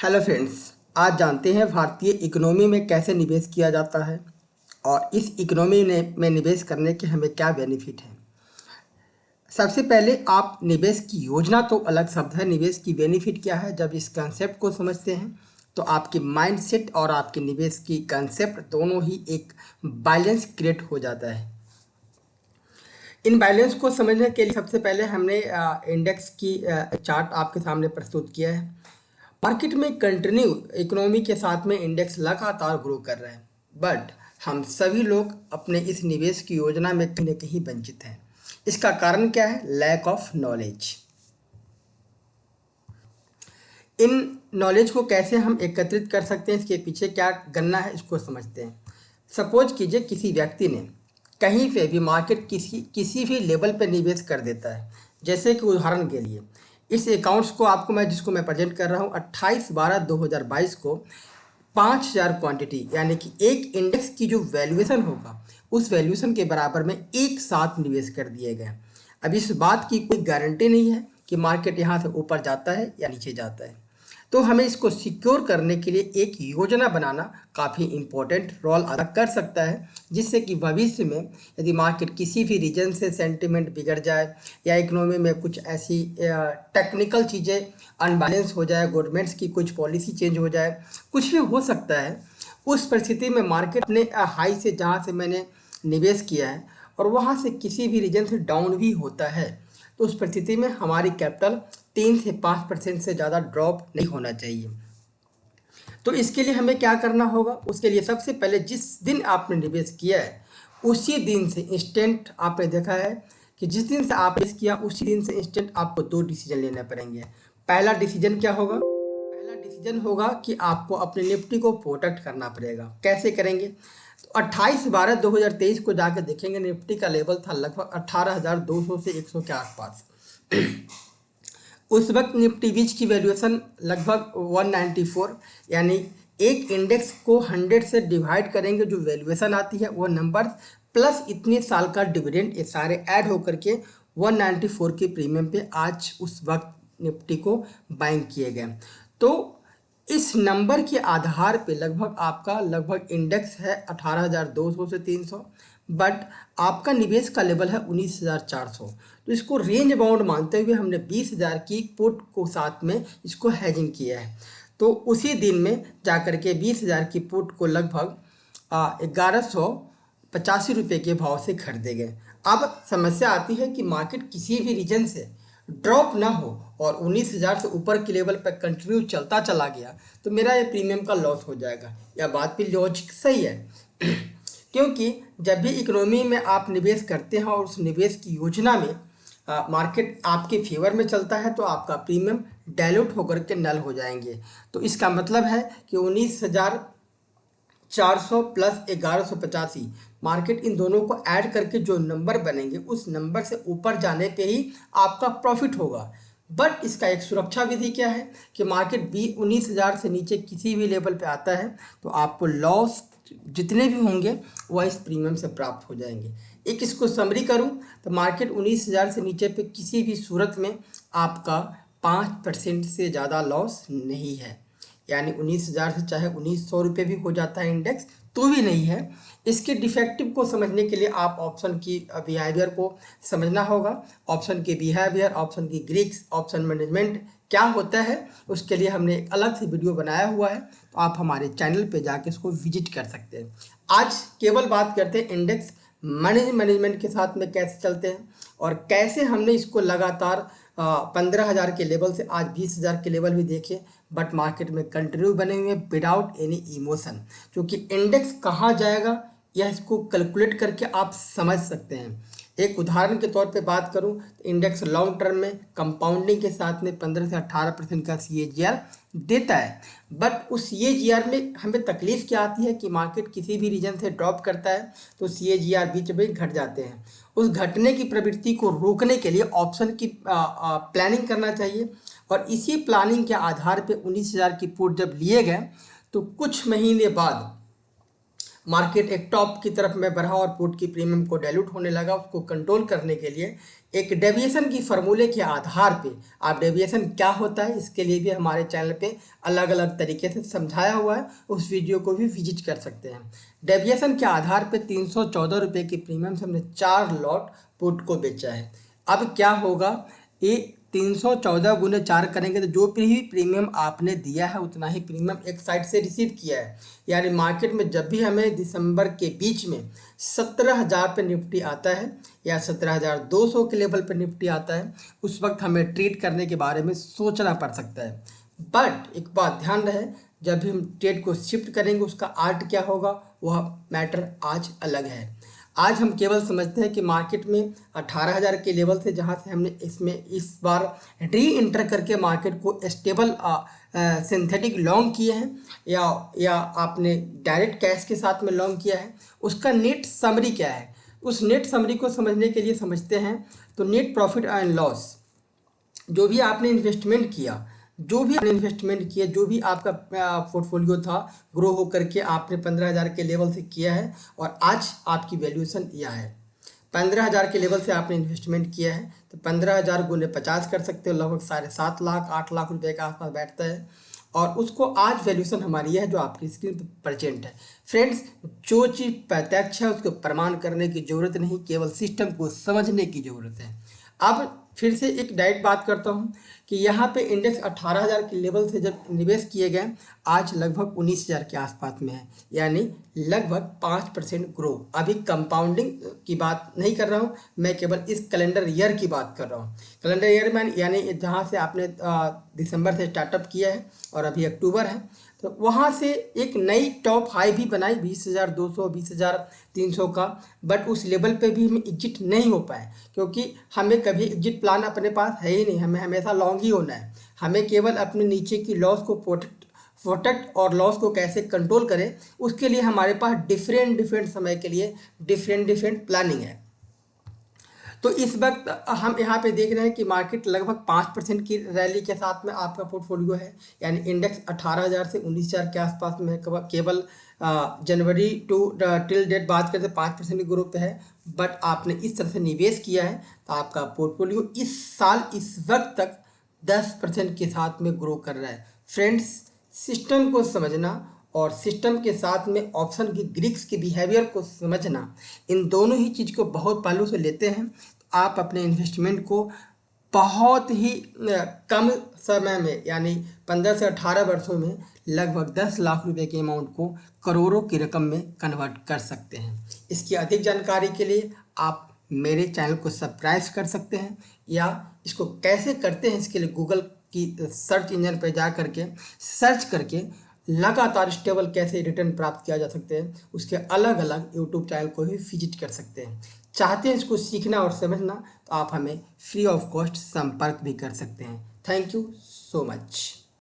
Hello friends. आज जानते हैं भारतीय इकोनॉमी में कैसे निवेश किया जाता है और इस इकोनॉमी में निवेश करने के हमें क्या बेनिफिट हैं। सबसे पहले आप निवेश की योजना तो अलग शब्द है, निवेश की बेनिफिट क्या है। जब इस कंसेप्ट को समझते हैं तो आपके माइंडसेट और आपके निवेश की कंसेप्ट दोनों ही एक बैलेंस क्रिएट हो जाता है। इन बैलेंस को समझने के लिए सबसे पहले हमने इंडेक्स की चार्ट आपके सामने प्रस्तुत किया है। मार्केट में कंटिन्यू इकोनॉमी के साथ में इंडेक्स लगातार ग्रो कर रहा है, बट हम सभी लोग अपने इस निवेश की योजना में कहीं न कहीं वंचित हैं। इसका कारण क्या है? Lack of knowledge. इन नॉलेज को कैसे हम एकत्रित कर सकते हैं, इसके पीछे क्या गणना है, इसको समझते हैं। सपोज कीजिए किसी व्यक्ति ने कहीं पे भी मार्केट किसी भी लेवल पे निवेश कर देता है। जैसे कि उदाहरण के लिए इस अकाउंट्स को जिसको मैं प्रेजेंट कर रहा हूँ 28/12/2022 को 5000 क्वांटिटी यानी कि एक इंडेक्स की जो वैल्यूएशन होगा उस वैल्यूएशन के बराबर में एक साथ निवेश कर दिए गए। अब इस बात की कोई गारंटी नहीं है कि मार्केट यहाँ से ऊपर जाता है या नीचे जाता है, तो हमें इसको सिक्योर करने के लिए एक योजना बनाना काफ़ी इम्पोर्टेंट रोल अदा कर सकता है, जिससे कि भविष्य में यदि मार्केट किसी भी रीजन से सेंटिमेंट बिगड़ जाए या इकोनॉमी में कुछ ऐसी टेक्निकल चीज़ें अनबैलेंस हो जाए, गवर्नमेंट्स की कुछ पॉलिसी चेंज हो जाए, कुछ भी हो सकता है। उस परिस्थिति में मार्केट ने हाई से जहाँ से मैंने निवेश किया है और वहाँ से किसी भी रीजन से डाउन भी होता है, तो उस परिस्थिति में हमारी कैपिटल 3 से 5% से ज़्यादा ड्रॉप नहीं होना चाहिए। तो इसके लिए हमें क्या करना होगा? उसके लिए सबसे पहले जिस दिन आपने निवेश किया है उसी दिन से इंस्टेंट, आपने देखा है कि जिस दिन से आप निवेश किया उसी दिन से इंस्टेंट आपको 2 डिसीजन लेने पड़ेंगे। पहला डिसीजन क्या होगा? पहला डिसीजन होगा कि आपको अपने निफ्टी को प्रोटेक्ट करना पड़ेगा। कैसे करेंगे? तो 28/12/2023 को जाकर देखेंगे, निफ्टी का लेवल था लगभग 18,200 से 100 के आसपास। उस वक्त निफ्टी बीच की वैल्यूएशन लगभग 194, यानी एक इंडेक्स को 100 से डिवाइड करेंगे, जो वैल्यूएशन आती है वो नंबर प्लस इतने साल का डिविडेंड, ये सारे ऐड होकर के 194 के प्रीमियम पे आज उस वक्त निफ्टी को बाइंग किए गए। तो इस नंबर के आधार पे लगभग इंडेक्स है 18,200 से 300, बट आपका निवेश का लेवल है 19,400। तो इसको रेंज बाउंड मानते हुए हमने 20,000 की पुट को साथ में इसको हैजिंग किया है। तो उसी दिन में जाकर के 20,000 की पुट को लगभग 1185 रुपये के भाव से खरीदे गए। अब समस्या आती है कि मार्केट किसी भी रीजन से ड्रॉप ना हो और 19,000 से ऊपर के लेवल पर कंटिन्यू चलता चला गया तो मेरा ये प्रीमियम का लॉस हो जाएगा। यह बात भी लॉजिक सही है क्योंकि जब भी इकोनॉमी में आप निवेश करते हैं और उस निवेश की योजना में मार्केट आपके फेवर में चलता है तो आपका प्रीमियम डाइल्यूट होकर के नल हो जाएंगे। तो इसका मतलब है कि 19,400 प्लस 1185 मार्केट, इन दोनों को ऐड करके जो नंबर बनेंगे उस नंबर से ऊपर जाने पे ही आपका प्रॉफिट होगा। बट इसका एक सुरक्षा विधि क्या है कि मार्केट 19,000 से नीचे किसी भी लेवल पे आता है तो आपको लॉस जितने भी होंगे वह इस प्रीमियम से प्राप्त हो जाएंगे। एक इसको समरी करूं तो मार्केट 19,000 से नीचे पे किसी भी सूरत में आपका 5% से ज़्यादा लॉस नहीं है, यानी 19,000 से चाहे 1,900 भी हो जाता है इंडेक्स तो भी नहीं है। इसके डिफेक्टिव को समझने के लिए आप ऑप्शन की बिहेवियर को समझना होगा। ऑप्शन के बिहेवियर, ऑप्शन की ग्रीक्स, ऑप्शन मैनेजमेंट क्या होता है, उसके लिए हमने एक अलग से वीडियो बनाया हुआ है, तो आप हमारे चैनल पे जाके इसको विजिट कर सकते हैं। आज केवल बात करते हैं इंडेक्स मैनेजमेंट के साथ में कैसे चलते हैं और कैसे हमने इसको लगातार 15,000 के लेवल से आज 20,000 के लेवल भी देखे, बट मार्केट में कंटिन्यू बने हुए विदाउट एनी इमोशन। क्योंकि इंडेक्स कहाँ जाएगा यह इसको कैलकुलेट करके आप समझ सकते हैं। एक उदाहरण के तौर पे बात करूं तो इंडेक्स लॉन्ग टर्म में कंपाउंडिंग के साथ में 15 से 18% का CAGR देता है, बट उस CAGR में हमें तकलीफ क्या आती है कि मार्केट किसी भी रीजन से ड्रॉप करता है तो CAGR बीच में घट जाते हैं। उस घटने की प्रवृत्ति को रोकने के लिए ऑप्शन की प्लानिंग करना चाहिए और इसी प्लानिंग के आधार पे 19,000 की पुट जब लिए गए तो कुछ महीने बाद मार्केट एक टॉप की तरफ में बढ़ा और पुट की प्रीमियम को डाइल्यूट होने लगा, उसको कंट्रोल करने के लिए एक डेविएशन की फार्मूले के आधार पे, आप डेविएशन क्या होता है इसके लिए भी हमारे चैनल पे अलग अलग तरीके से समझाया हुआ है, उस वीडियो को भी विजिट कर सकते हैं। डेविएशन के आधार पे 314 रुपये की प्रीमियम से हमने 4 लॉट पुट को बेचा है। अब क्या होगा, ये 314 गुने 4 करेंगे तो जो भी प्रीमियम आपने दिया है उतना ही प्रीमियम एक साइड से रिसीव किया है। यानी मार्केट में जब भी हमें दिसंबर के बीच में 17,000 पे निफ्टी आता है या 17,200 के लेवल पे निफ्टी आता है, उस वक्त हमें ट्रेड करने के बारे में सोचना पड़ सकता है। बट एक बात ध्यान रहे, जब भी हम ट्रेड को शिफ्ट करेंगे उसका आर्ट क्या होगा वह मैटर आज अलग है। आज हम केवल समझते हैं कि मार्केट में 18,000 के लेवल से जहां से हमने इसमें इस बार री इंटर करके मार्केट को स्टेबल सिंथेटिक लॉन्ग किए हैं या आपने डायरेक्ट कैश के साथ में लॉन्ग किया है, उसका नेट समरी क्या है। उस नेट समरी को समझने के लिए समझते हैं तो नेट प्रॉफिट एंड लॉस, जो भी आपने इन्वेस्टमेंट किया, जो भी आपका पोर्टफोलियो था ग्रो हो करके आपने 15,000 के लेवल से किया है और आज आपकी वैल्यूएशन यह है। 15,000 के लेवल से आपने इन्वेस्टमेंट किया है तो 15,000 गुने 50 कर सकते हो, लगभग 7.5 लाख 8 लाख रुपए के आसपास बैठता है और उसको आज वैल्यूएशन हमारी है जो आपकी स्क्रीन पर प्रेजेंट है। फ्रेंड्स, जो चीज़ प्रत्यक्ष है उसको प्रमाण करने की ज़रूरत नहीं, केवल सिस्टम को समझने की ज़रूरत है। अब फिर से एक डायरेक्ट बात करता हूँ कि यहाँ पे इंडेक्स 18,000 के लेवल से जब निवेश किए गए आज लगभग 19,000 के आसपास में है, यानी लगभग 5% ग्रो। अभी कंपाउंडिंग की बात नहीं कर रहा हूँ, मैं केवल इस कैलेंडर ईयर की बात कर रहा हूँ। कैलेंडर ईयर में यानी जहाँ से आपने दिसंबर से स्टार्टअप किया है और अभी अक्टूबर है, तो वहाँ से एक नई टॉप हाई भी बनाई 20,200 20,300 का, बट उस लेवल पे भी हम एग्जिट नहीं हो पाए क्योंकि हमें कभी एग्जिट प्लान अपने पास है ही नहीं, हमें हमेशा लॉन्ग ही होना है। हमें केवल अपने नीचे की लॉस को प्रोटेक्ट और लॉस को कैसे कंट्रोल करें उसके लिए हमारे पास डिफरेंट समय के लिए डिफरेंट प्लानिंग है। तो इस वक्त हम यहाँ पे देख रहे हैं कि मार्केट लगभग 5% की रैली के साथ में आपका पोर्टफोलियो है, यानी इंडेक्स 18,000 से 19,000 के आसपास में है। केवल जनवरी टू टिल डेट बात करते 5% के ग्रुप पे है, बट आपने इस तरह से निवेश किया है तो आपका पोर्टफोलियो इस साल इस वक्त तक 10% के साथ में ग्रो कर रहा है। फ्रेंड्स, सिस्टम को समझना और सिस्टम के साथ में ऑप्शन की ग्रीक्स के बिहेवियर को समझना, इन दोनों ही चीज़ को बहुत पहलू से लेते हैं तो आप अपने इन्वेस्टमेंट को बहुत ही कम समय में यानी 15 से 18 वर्षों में लगभग 10 लाख रुपए के अमाउंट को करोड़ों की रकम में कन्वर्ट कर सकते हैं। इसकी अधिक जानकारी के लिए आप मेरे चैनल को सब्सक्राइब कर सकते हैं या इसको कैसे करते हैं इसके लिए गूगल की सर्च इंजन पर जा करके सर्च करके लगातार स्टेबल कैसे रिटर्न प्राप्त किया जा सकते हैं उसके अलग अलग यूट्यूब चैनल को भी विजिट कर सकते हैं। चाहते हैं इसको सीखना और समझना तो आप हमें फ्री ऑफ कॉस्ट संपर्क भी कर सकते हैं। Thank you so much.